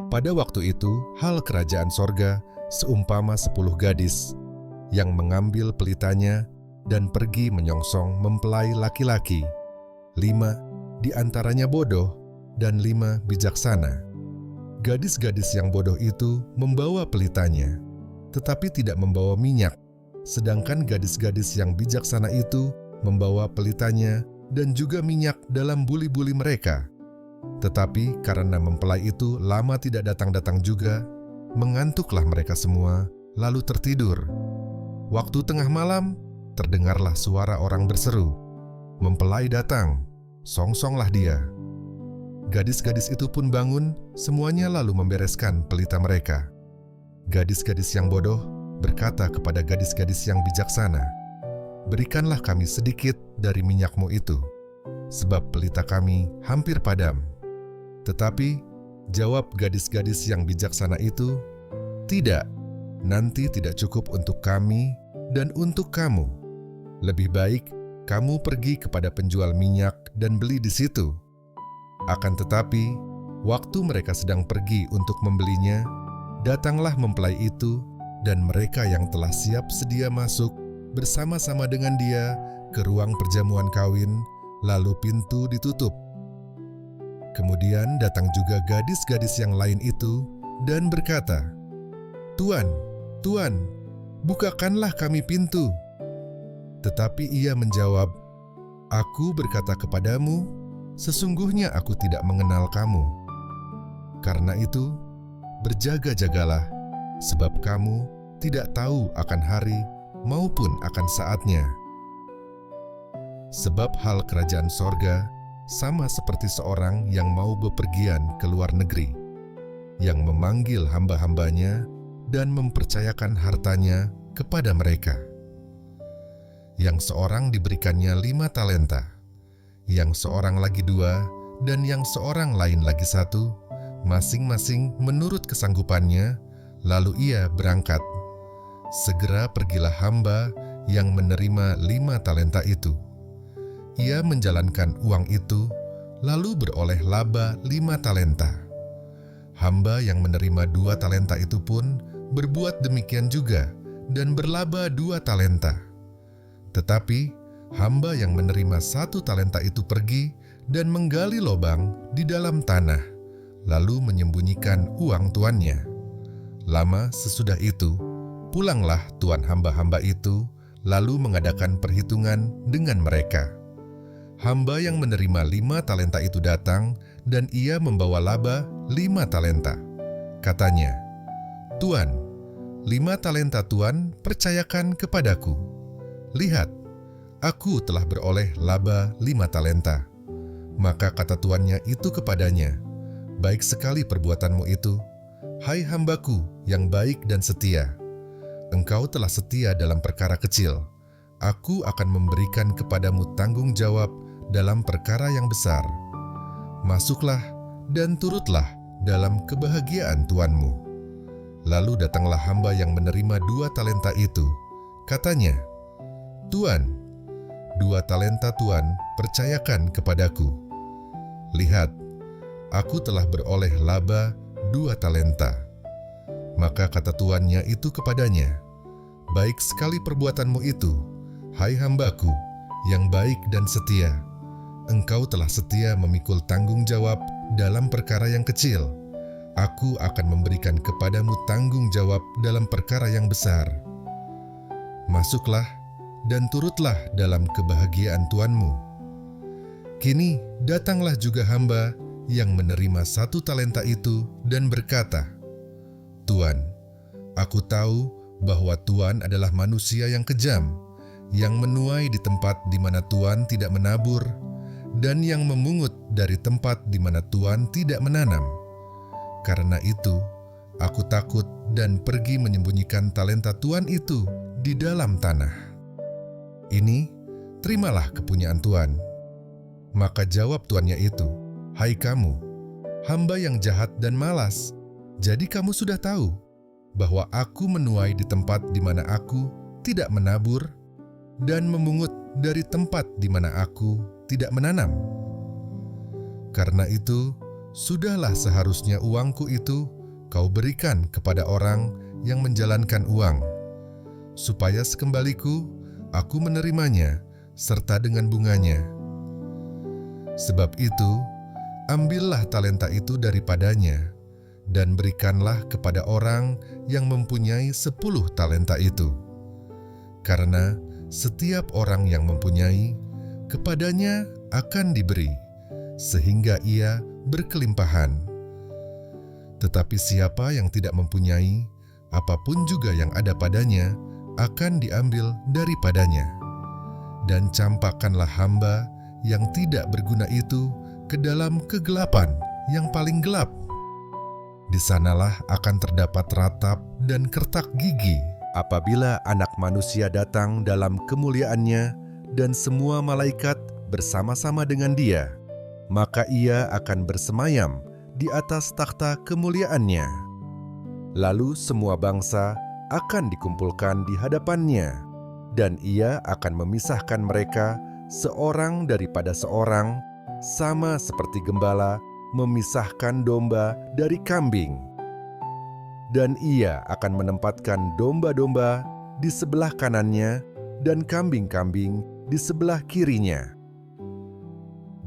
Pada waktu itu, hal kerajaan sorga seumpama 10 gadis yang mengambil pelitanya dan pergi menyongsong mempelai laki-laki. 5 di antaranya bodoh dan 5 bijaksana. Gadis-gadis yang bodoh itu membawa pelitanya, tetapi tidak membawa minyak, sedangkan gadis-gadis yang bijaksana itu membawa pelitanya dan juga minyak dalam buli-buli mereka. Tetapi karena mempelai itu lama tidak datang-datang juga, mengantuklah mereka semua, lalu tertidur. Waktu tengah malam, terdengarlah suara orang berseru, "Mempelai datang, songsonglah dia." Gadis-gadis itu pun bangun, semuanya lalu membereskan pelita mereka. Gadis-gadis yang bodoh berkata kepada gadis-gadis yang bijaksana, "Berikanlah kami sedikit dari minyakmu itu, sebab pelita kami hampir padam." Tetapi jawab gadis-gadis yang bijaksana itu, "Tidak, nanti tidak cukup untuk kami dan untuk kamu. Lebih baik kamu pergi kepada penjual minyak dan beli di situ." Akan tetapi, waktu mereka sedang pergi untuk membelinya, datanglah mempelai itu, dan mereka yang telah siap sedia masuk bersama-sama dengan dia ke ruang perjamuan kawin, lalu pintu ditutup. Kemudian datang juga gadis-gadis yang lain itu dan berkata, "Tuan, Tuan, bukakanlah kami pintu." Tetapi ia menjawab, "Aku berkata kepadamu, sesungguhnya aku tidak mengenal kamu. Karena itu, berjaga-jagalah, sebab kamu tidak tahu akan hari maupun akan saatnya. Sebab hal kerajaan sorga sama seperti seorang yang mau bepergian ke luar negeri, yang memanggil hamba-hambanya dan mempercayakan hartanya kepada mereka. Yang seorang diberikannya 5 talenta, yang seorang lagi 2, dan yang seorang lain lagi 1, masing-masing menurut kesanggupannya, lalu ia berangkat. Segera pergilah hamba yang menerima 5 talenta itu. Ia menjalankan uang itu, lalu beroleh laba 5 talenta. Hamba yang menerima 2 talenta itu pun berbuat demikian juga, dan berlaba 2 talenta. Tetapi hamba yang menerima 1 talenta itu pergi dan menggali lubang di dalam tanah, lalu menyembunyikan uang tuannya. Lama sesudah itu, pulanglah tuan hamba-hamba itu, lalu mengadakan perhitungan dengan mereka. Hamba yang menerima 5 talenta itu datang, dan ia membawa laba 5 talenta. Katanya, "Tuan, 5 talenta Tuan percayakan kepadaku. Lihat, aku telah beroleh laba 5 talenta." Maka kata tuannya itu kepadanya, "Baik sekali perbuatanmu itu, hai hambaku yang baik dan setia. Engkau telah setia dalam perkara kecil. Aku akan memberikan kepadamu tanggung jawab dalam perkara yang besar. Masuklah dan turutlah dalam kebahagiaan tuanmu." Lalu datanglah hamba yang menerima 2 talenta itu. Katanya, "Tuan, 2 talenta Tuan percayakan kepadaku. Lihat, aku telah beroleh laba 2 talenta." Maka kata tuannya itu kepadanya, "Baik sekali perbuatanmu itu, hai hambaku yang baik dan setia. Engkau telah setia memikul tanggung jawab dalam perkara yang kecil. Aku akan memberikan kepadamu tanggung jawab dalam perkara yang besar. Masuklah dan turutlah dalam kebahagiaan tuanmu." Kini datanglah juga hamba yang menerima 1 talenta itu dan berkata, "Tuan, aku tahu bahwa Tuan adalah manusia yang kejam, yang menuai di tempat di mana Tuan tidak menabur, dan yang memungut dari tempat di mana Tuan tidak menanam. Karena itu, aku takut dan pergi menyembunyikan talenta Tuan itu di dalam tanah. Ini, terimalah kepunyaan Tuan." Maka jawab tuannya itu, "Hai kamu, hamba yang jahat dan malas, jadi kamu sudah tahu bahwa aku menuai di tempat di mana aku tidak menabur, dan memungut dari tempat di mana aku tidak menanam. Karena itu, sudahlah seharusnya uangku itu kau berikan kepada orang yang menjalankan uang, supaya sekembaliku aku menerimanya serta dengan bunganya. Sebab itu, ambillah talenta itu daripadanya, dan berikanlah kepada orang yang mempunyai 10 talenta itu. Karena setiap orang yang mempunyai, kepadanya akan diberi, sehingga ia berkelimpahan. Tetapi siapa yang tidak mempunyai, apapun juga yang ada padanya, akan diambil daripadanya. Dan campakkanlah hamba yang tidak berguna itu ke dalam kegelapan yang paling gelap. Di sanalah akan terdapat ratap dan kertak gigi apabila Anak Manusia datang dalam kemuliaannya dan semua malaikat bersama-sama dengan Dia, maka Ia akan bersemayam di atas takhta kemuliaannya. Lalu semua bangsa akan dikumpulkan di hadapannya, dan Ia akan memisahkan mereka seorang daripada seorang, sama seperti gembala memisahkan domba dari kambing. Dan Ia akan menempatkan domba-domba di sebelah kanannya dan kambing-kambing di sebelah kirinya.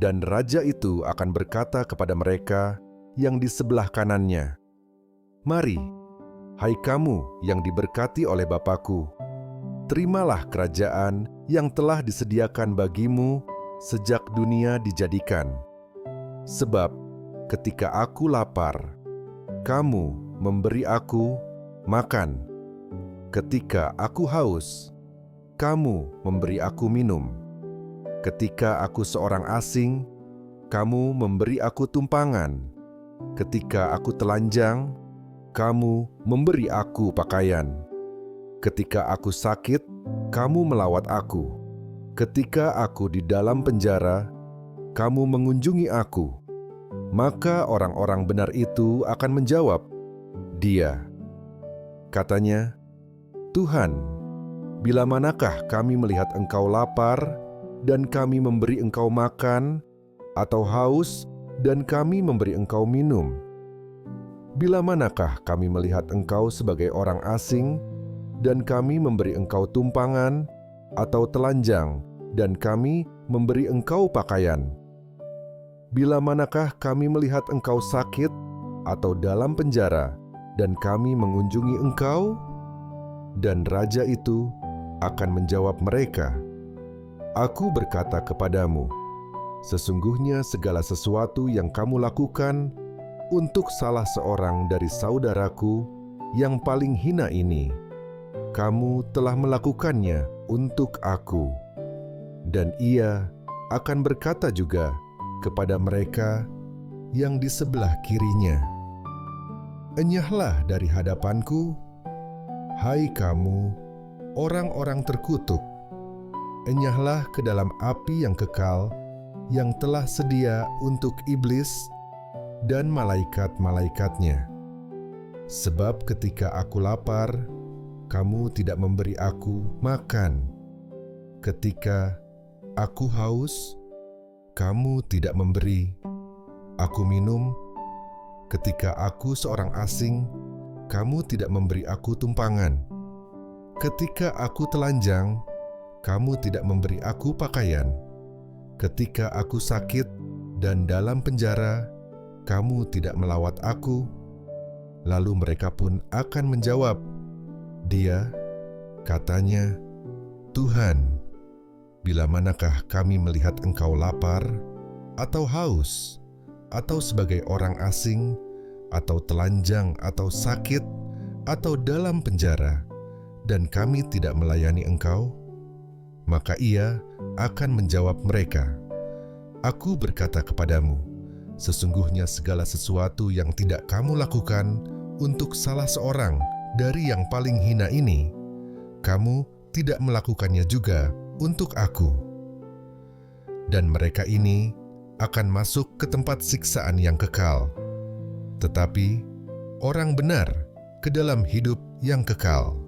Dan raja itu akan berkata kepada mereka yang di sebelah kanannya, "Mari, hai kamu yang diberkati oleh Bapa-Ku, terimalah kerajaan yang telah disediakan bagimu sejak dunia dijadikan. Sebab ketika aku lapar, kamu memberi aku makan. Ketika aku haus, kamu memberi aku minum. Ketika aku seorang asing, kamu memberi aku tumpangan. Ketika aku telanjang, kamu memberi aku pakaian. Ketika aku sakit, kamu melawat aku. Ketika aku di dalam penjara, kamu mengunjungi aku." Maka orang-orang benar itu akan menjawab, "Dia." Katanya, "Tuhan, bila manakah kami melihat Engkau lapar dan kami memberi Engkau makan, atau haus dan kami memberi Engkau minum? Bila manakah kami melihat Engkau sebagai orang asing dan kami memberi Engkau tumpangan, atau telanjang dan kami memberi Engkau pakaian? Bila manakah kami melihat Engkau sakit atau dalam penjara dan kami mengunjungi Engkau?" Dan raja itu akan menjawab mereka, "Aku berkata kepadamu, sesungguhnya segala sesuatu yang kamu lakukan untuk salah seorang dari saudaraku yang paling hina ini, kamu telah melakukannya untuk aku." Dan Ia akan berkata juga kepada mereka yang di sebelah kirinya, "Enyahlah dari hadapanku, hai kamu orang-orang terkutuk, enyahlah ke dalam api yang kekal yang telah sedia untuk iblis dan malaikat-malaikatnya. Sebab ketika aku lapar, kamu tidak memberi aku makan. Ketika aku haus, kamu tidak memberi aku minum. Ketika aku seorang asing, kamu tidak memberi aku tumpangan. Ketika aku telanjang, kamu tidak memberi aku pakaian. Ketika aku sakit dan dalam penjara, kamu tidak melawat aku." Lalu mereka pun akan menjawab, "Dia," katanya, "Tuhan, bila manakah kami melihat Engkau lapar, atau haus, atau sebagai orang asing, atau telanjang, atau sakit, atau dalam penjara, dan kami tidak melayani Engkau?" Maka Ia akan menjawab mereka, "Aku berkata kepadamu, sesungguhnya segala sesuatu yang tidak kamu lakukan untuk salah seorang dari yang paling hina ini, kamu tidak melakukannya juga untuk aku." Dan mereka ini akan masuk ke tempat siksaan yang kekal, tetapi orang benar ke dalam hidup yang kekal.